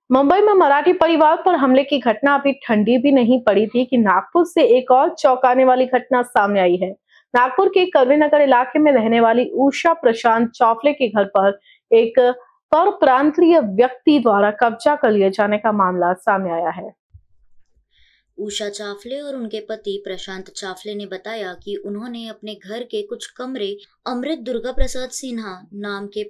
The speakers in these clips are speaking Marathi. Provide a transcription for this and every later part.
मुंबई में मराठी परिवार पर हमले की घटना अभी ठंडी भी नहीं पड़ी थी कि नागपुर से एक और चौंकाने वाली घटना सामने आई है। नागपुर के करवेनगर इलाके में रहने वाली उषा प्रशांत चौफले के घर पर एक पर प्रांतीय व्यक्ति द्वारा कब्जा कर लिए जाने का मामला सामने आया है। उषा चावले और उनके पति प्रशांत चावले ने बताया कि उन्होंने अपने घर के कुछ कमरे अमृत दुर्गा प्रसाद सिन्हा नाम के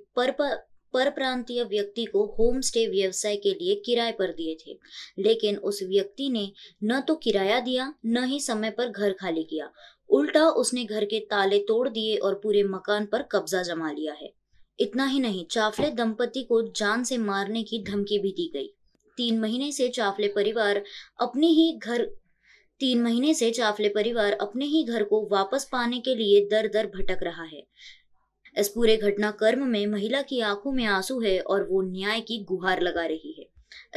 परप्रांतीय व्यक्ति को होम स्टे व्यवसाय के लिए किराए पर दिए थे, लेकिन उस व्यक्ति ने न तो किराया दिया न ही समय पर घर खाली किया। उल्टा उसने घर के ताले तोड़ दिए और पूरे मकान पर कब्जा जमा लिया है। इतना ही नहीं, चावले दंपति को जान से मारने की धमकी भी दी गई। 3 महीने से चावले परिवार अपने ही घर 3 महीने से चावले परिवार अपने ही घर को वापस पाने के लिए दर दर भटक रहा है। इस पूरे घटनाक्रम में महिला की आंखों में आंसू है और वो न्याय की गुहार लगा रही है।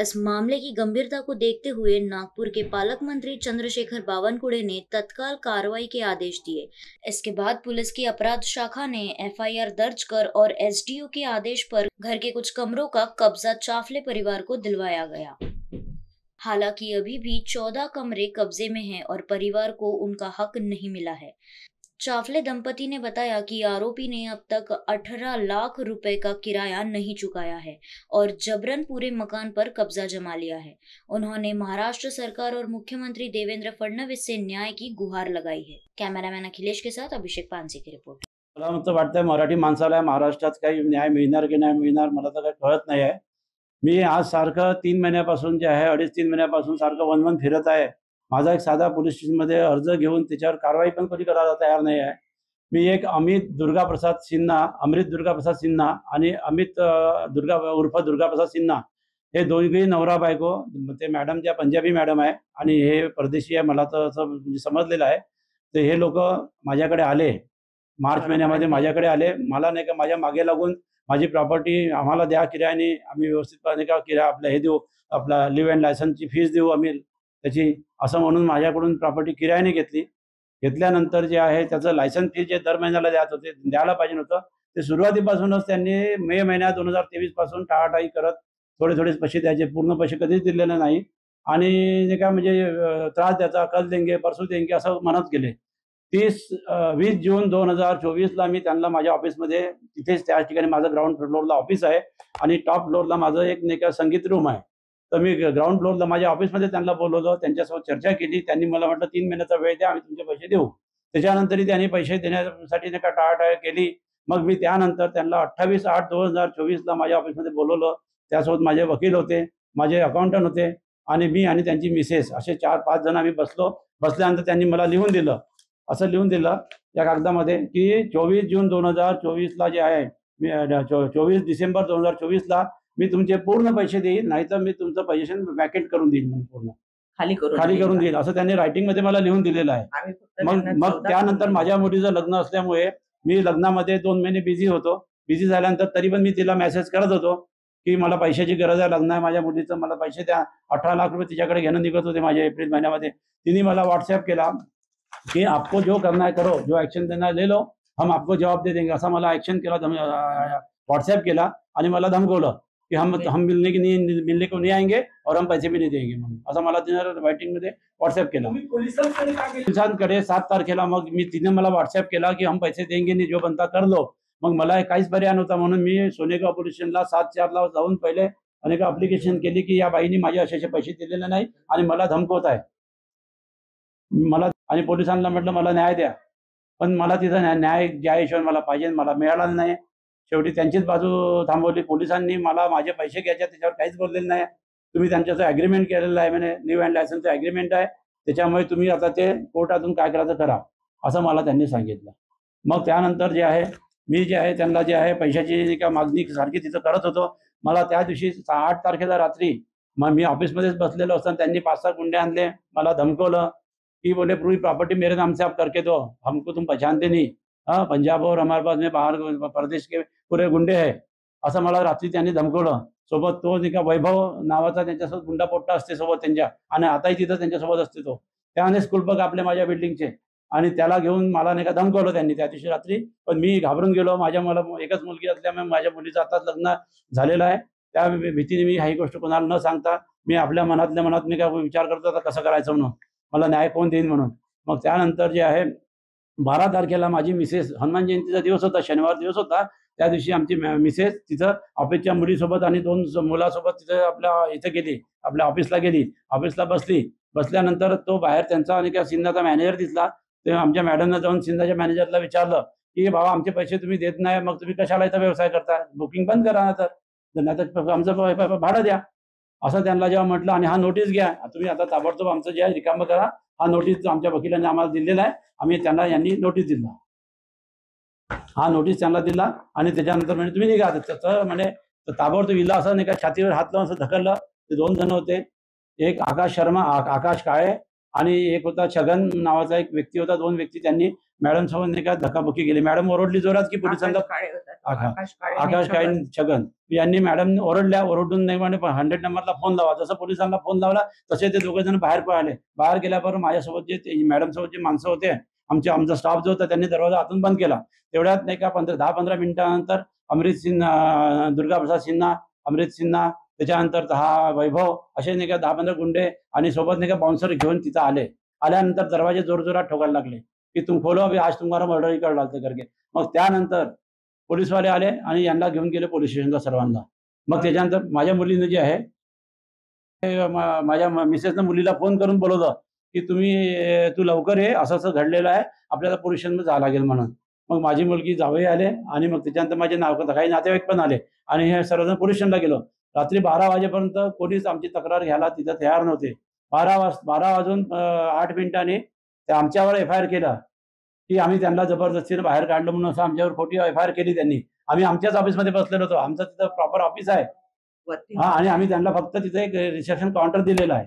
इस मामले की गंभीरता को देखते हुए नागपुर के पालक मंत्री चंद्रशेखर बावनकुळे ने तत्काल कार्रवाई के आदेश दिए। इसके बाद पुलिस की अपराध शाखा ने एफआईआर दर्ज कर और एसडीओ के आदेश पर घर के कुछ कमरों का कब्जा चावले परिवार को दिलवाया गया। हालांकि अभी भी 14 कमरे कब्जे में हैं और परिवार को उनका हक नहीं मिला है। चावले दंपति ने बताया कि आरोपी ने अब तक 18 लाख रुपए का किराया नहीं चुकाया है और जबरन पूरे मकान पर कब्जा जमा लिया है। उन्होंने महाराष्ट्र सरकार और मुख्यमंत्री देवेंद्र फडणवीस से न्याय की गुहार लगाई है। कैमरामैन अखिलेश के साथ अभिषेक पानसे की रिपोर्ट। मला तर वाटतंय मराठी माणसाला महाराष्ट्रात काही न्याय मिळणार की नाही मिळणार मला तर काही कळत नाही आहे। मी आज सारखं 3 महिन्यापासून जे आहे 2.5-3 महिन्यापासून सारखं वन-वन फिरत आहे। माझा एक साधा पोलीस स्टेशनमध्ये अर्ज घेऊन त्याच्यावर कारवाई पण कधी करायला तयार नाही आहे। मी एक अमित दुर्गाप्रसाद सिन्हा, अमृत दुर्गाप्रसाद सिन्हा आणि अमित दुर्गा उर्फ दुर्गाप्रसाद सिन्हा हे दोघेही नवरा बायको। ते मॅडम ज्या पंजाबी मॅडम आहे आणि हे परदेशी आहे, मला तर असं म्हणजे समजलेलं आहे। तर हे लोकं माझ्याकडे आले, मार्च महिन्यामध्ये माझ्याकडे आले। मला नाही का माझ्या मागे लागून माझी प्रॉपर्टी आम्हाला द्या किरायाने, आम्ही व्यवस्थितपणे का किराया आपला हे देऊ, आपला लिव्ह अँड लायसन्सची फीस देऊ आम्ही त्याची, असं म्हणून माझ्याकडून प्रॉपर्टी किरायाने घेतली। घेतल्यानंतर जे आहे त्याचं लायसन्स फी जे दर महिन्याला द्यायला पाहिजे होतं, ते सुरुवातीपासूनच त्यांनी मे महिन्यात 2023 पासून टाळाटाळी करत थोडे-थोडे पैसे द्यायचे, पूर्ण पैसे कधीच दिलेले नाही आणि जे काय म्हणजे त्रास द्यायचा, कल देंगे, परसू देंगे असं म्हणत गेले। 20 जून 2024ला मी त्यांना माझ्या ऑफिसमध्ये तिथेच त्या ठिकाणी माझं ग्राउंड फ्लोअरला ऑफिस आहे आणि टॉप फ्लोअरला माझं एक नाही का संगीत रूम आहे। तर मी ग्राउंड फ्लोअरला माझ्या ऑफिसमध्ये त्यांना बोलवलं, त्यांच्यासोबत चर्चा केली। त्यांनी मला म्हटलं 3 महिन्याचा वेळ द्या, आम्ही तुमचे पैसे देऊ। त्याच्यानंतरही त्यांनी पैसे देण्यासाठी नाही का टाळाटाळ केली। मग मी त्यानंतर त्यांना 28/8/2024ला माझ्या ऑफिसमध्ये बोलवलं। त्यासोबत माझे वकील होते, माझे अकाउंटंट होते आणि मी आणि त्यांची मिसेस असे 4-5 जण आम्ही बसलो। बसल्यानंतर त्यांनी मला लिहून दिलं, असं लिहून दिलं त्या कागदामध्ये की 24 जून 2024ला जे आहे, 24 डिसेंबर 2024ला मी तुमचे पूर्ण पैसे देईन, नाहीतर मी तुमचं पोझिशन वॅकेट करून देईन म्हणून पूर्ण खाली करून देईन, असं त्यांनी रायटिंगमध्ये मला लिहून दिलेलं आहे। मग त्यानंतर माझ्या मुलीचं लग्न असल्यामुळे मी लग्नामध्ये 2 महिने बिझी होतो। बिझी झाल्यानंतर तरी पण मी तिला मेसेज करत होतो की मला पैशाची गरज आहे, लग्न आहे माझ्या मुलीचं, मला पैसे द्या। 18 लाख रुपये तिच्याकडे घेणं निघत होते माझ्या एप्रिल महिन्यामध्ये। तिने मला व्हॉट्सअप केला कि आपको जो करना है करो, जो एक्शन देना है ले लो, हम आपको जवाब दे देंगे, असा मला एक्शन केला, व्हॉट्सअप केला आणि मला धमकवलं की हम मिलने को नहीं आएंगे और हम पैसे भी नहीं देंगे म्हणून, असं मला तिने रायटिंगमध्ये व्हॉट्सअप केला। पोलिसांकडे 7 तारखेला मग तिने मला व्हॉट्सअप केला की हम पैसे देंगे नहीं, जो बनता कर लो। मग मला काहीच पर्याय नव्हता म्हणून मी सोनेगाव पोलीस स्टेशनला 7/4ला जाऊन पहिले अनेक ॲप्लिकेशन केली की या बाईंनी माझे असे पैसे दिलेले नाही आणि मला धमकवत आहे। मला आणि पोलिसांना म्हटलं मला न्याय द्या, पण मला तिथं न्याय ज्या हिशोबाने मला पाहिजे मला मिळाला नाही। शेवटी त्यांचीच बाजू थांबवली। पोलिसांनी मला माझे पैसे घ्यायचे त्याच्यावर काहीच बोललेलं नाही। तुम्ही त्यांच्याचं ॲग्रीमेंट केलेलं आहे म्हणे, लिव्ह अँड लायसन्सचं ॲग्रीमेंट आहे, त्याच्यामुळे तुम्ही आता ते कोर्टातून काय करायचं करा, असं मला त्यांनी सांगितलं। मग त्यानंतर जे आहे मी जे आहे त्यांना जे आहे पैशाची जी काय मागणी सारखी तिथं करत होतो। मला त्या दिवशी 8 तारखेला रात्री मग मी ऑफिसमध्येच बसलेलो असताना त्यांनी 5-6 गुंडे आणले, मला धमकवलं कि बोले पूरी प्रॉपर्टी मेरे नाम से आप करके दो, हमको तुम पहचानते नहीं, हाँ पंजाब और हमारे पास में बाहर प्रदेश के पूरे गुंडे है, असं मला रात्री त्यांनी धमकवलं। सोबत तो नाही का वैभव नावाचा त्यांच्यासोबत गुंडा पोट्टा असते सोबत त्यांच्या, आणि आताही तिथं त्यांच्यासोबत असते तो, त्याने स्कूल बघ आपल्या माझ्या बिल्डिंगचे, आणि त्याला घेऊन मला नाही का धमकवलं त्यांनी त्या दिवशी रात्री। पण मी घाबरून गेलो, मला एकच मुलगी असल्यामुळे माझ्या मुलीचं आताच लग्न झालेलं आहे त्या भीतीने मी ही गोष्ट कोणाला न सांगता मी आपल्या मनातल्या मनात मी काय विचार करतो आता कसं करायचं म्हणून, मला न्याय कोण देईन म्हणून. मग त्यानंतर जे आहे 12 तारखेला माझी मिसेस, हनुमान जयंतीचा दिवस होता, शनिवार दिवस होता, त्या दिवशी आमची मिसेस तिथं ऑफिसच्या मुलीसोबत आणि 2 मुलासोबत तिथं आपल्या इथं गेली, आपल्या ऑफिसला गेली. ऑफिसला बसली. बसल्यानंतर तो बाहेर त्यांचा आणि त्या सिन्हाचा मॅनेजर दिसला. ते आमच्या मॅडमनं जाऊन सिन्हाच्या मॅनेजरला विचारलं की बाबा आमचे पैसे तुम्ही देत नाही, मग तुम्ही कशाला इथं व्यवसाय करता, बुकिंग बंद करा नाहीतर आमचं भाडं द्या, असं त्यांना जेव्हा म्हटलं. आणि हा नोटीस घ्या तुम्ही, आता ताबडतोब आमचं जे आहे रिकामं करा. हा नोटीस आमच्या वकिलांनी आम्हाला दिलेला आहे, आम्ही त्यांना यांनी नोटीस दिला. हा नोटीस त्यांना दिला आणि त्याच्यानंतर म्हणजे तुम्ही निघा. तर म्हणे ताबडतोब हिला असं नाही का छातीवर हात लावून असं ढकललं. ते 2 जण होते, एक आकाश शर्मा, आकाश काळे आणि एक होता छगन नावाचा एक व्यक्ती होता. 2 व्यक्ती त्यांनी मॅडम सोबत नाही का धक्काबुक्की केली. मॅडम ओरडली जोरात की पोलिसांना, आकाश काळे छगन यांनी मॅडम ओरडल्या. ओरडून नाही म्हणे 100 नंबरला फोन लावा. जसं पोलिसांना फोन लावला तसे ते 2 जण बाहेर पळाले. बाहेर गेल्याबरोबर माझ्यासोबत जे मॅडम सोबत जे माणसं होते, आमचा स्टाफ जो होता, त्यांनी दरवाजा आतून बंद केला. तेवढ्यात नाही का 10-15 मिनिटानंतर अमृत सिन्हा, दुर्गाप्रसाद सिन्हा, अमृत सिन्हा, त्याच्यानंतर हा वैभव, असे नाही का 10-15 गुंडे आणि सोबत नाही का बाउन्सर घेऊन तिथं आले. आल्यानंतर दरवाजे जोरजोरात ठोकायला लागले की तुम खोलो अभी, आज तुम्हाला मर्डर कर डालते करके. मग त्यानंतर पोलीसवाले आले आणि यांना घेऊन गेले पोलीस स्टेशनला सर्वांना. मग त्याच्यानंतर माझ्या मुलीनं जे आहे, माझ्या मिसेसनं मुलीला फोन करून बोलवलं की तू लवकर ये, असं असं घडलेलं आहे, आपल्याला पोलीस स्टेशनमध्ये जावं लागेल म्हणून. मग माझी मुलगी जावई आले आणि मग त्याच्यानंतर माझे काही नातेवाईक पण आले आणि हे सर्वजण पोलीस स्टेशनला गेलो. रात्री 12 वाजेपर्यंत पोलीस आमची तक्रार घ्यायला तिथं तयार नव्हते. 12 वाजून 8 मिनिटांनी ते आमच्यावर FIR केला की आम्ही त्यांना जबरदस्तीने बाहेर काढलं म्हणून. असं आमच्यावर खोटी FIR केली त्यांनी. आम्ही आमच्याच ऑफिसमध्ये बसलेलो होतो, आमचं तिथं प्रॉपर ऑफिस आहे. हा, आणि आम्ही त्यांना फक्त तिथे एक रिसेप्शन काउंटर दिलेला आहे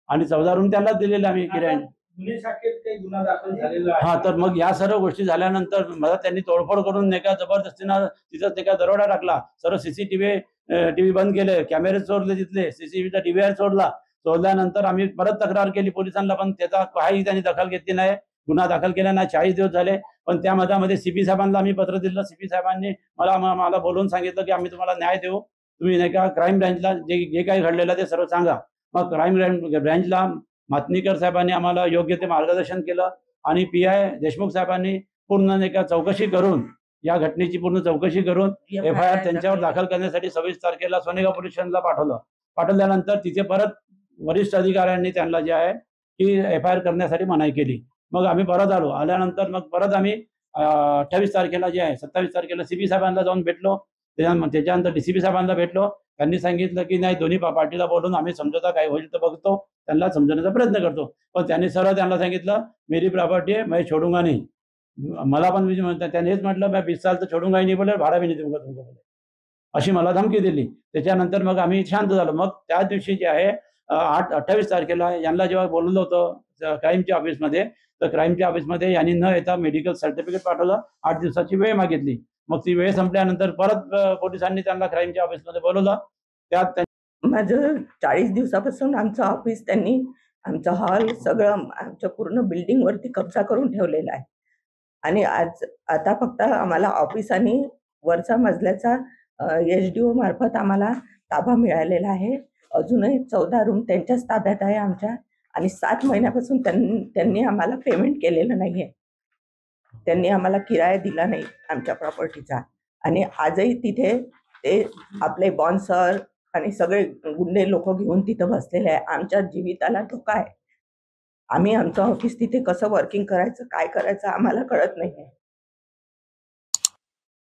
आणि 14 रूम त्यांनाच दिलेले आम्ही किरायाने. काही गुन्हा दाखल झालेला आहे. हा, तर मग या सर्व गोष्टी झाल्यानंतर मला त्यांनी तोडफोड करून नाही का जबरदस्तीनं तिथं नाही का दरोडा टाकला. सर्व टीव्ही बंद केले, कॅमेरे चोरले, तिथले CCTVचा DVR चोरला. चोरल्यानंतर आम्ही परत तक्रार केली पोलिसांना, पण त्याचा काही त्यांनी दखल घेतली नाही, गुन्हा दाखल केला नाही. 40 दिवस झाले. पण त्या मध्ये CP साहेबांना आम्ही पत्र दिलं. CP साहेबांनी मला बोलून सांगितलं की आम्ही तुम्हाला न्याय देऊ, तुम्ही नाही का क्राईम ब्रँचला जे काही घडलेलं ते सर्व सांगा. मग क्राईम ब्रँचला मातनीकर साहेबांनी आम्हाला योग्य ते मार्गदर्शन केलं आणि PI देशमुख साहेबांनी पूर्ण नाही का चौकशी करून, या घटनेची पूर्ण चौकशी करून FIR त्यांच्यावर दाखल करण्यासाठी 26 तारखेला सोनेगाव पोलीस स्टेशनला पाठवलं. पाठवल्यानंतर तिथे परत वरिष्ठ अधिकाऱ्यांनी त्यांना जे आहे की FIR करण्यासाठी मनाई केली. मग आम्ही परत आलो. आल्यानंतर मग परत आम्ही 28 तारखेला जे आहे 27 तारखेला CP साहेबांना जाऊन भेटलो. त्याच्यानंतर DCP साहेबांना भेटलो. त्यांनी सांगितलं की नाही, दोन्ही पार्टीला बोलून आम्ही समझोता काय होईल तर बघतो, त्यांना समजवण्याचा प्रयत्न करतो. पण त्यांनी सरळ त्यांना सांगितलं मेरी प्रॉपर्टी है, मैं छोडूंगा नहीं. मला पण त्यांनी हेच म्हटलं मैं 20 साल तर छोडूंगा ही नहीं बोले, भाडा भी नहीं दूंगा तुमको बोले, अशी मला धमकी दिली. त्याच्यानंतर मग आम्ही शांत झालो. मग त्या दिवशी जे आहे 28 तारखेला यांना जेव्हा बोलवलं होतं क्राईमच्या ऑफिसमध्ये, तर क्राईमच्या ऑफिसमध्ये यांनी न येता मेडिकल सर्टिफिकेट पाठवलं. 8 दिवसाची वेळ मागितली. मग ती वेळ संपल्यानंतर परत पोलिसांनी त्यांना क्राईमच्या ऑफिसमध्ये बोलवलं. त्यात माझं 40 दिवसापासून आमचं ऑफिस त्यांनी, आमचं हॉल सगळं आमच्या पूर्ण बिल्डिंगवरती कब्जा करून ठेवलेला आहे. आणि आता फक्त आम्हाला ऑफिस आणि वरचा मजल्याचा SDO मार्फत आम्हाला ताबा मिळालेला आहे. अजूनही 14 रूम त्यांच्याच ताब्यात आहे आमच्या. आणि 7 महिन्यापासून त्यांनी आम्हाला पेमेंट केलेलं नाही आहे. त्यांनी आम्हाला किराया दिला नाही आमच्या प्रॉपर्टीचा. आणि आजही तिथे ते आपले बॉन्सर आणि सगळे गुंडे लोक घेऊन तिथं बसलेले आहे. आमच्या जीविताला धोका आहे. आम्ही आमचं ऑफिस तिथे कसं वर्किंग करायचं, काय करायचं आम्हाला कळत नाही आहे.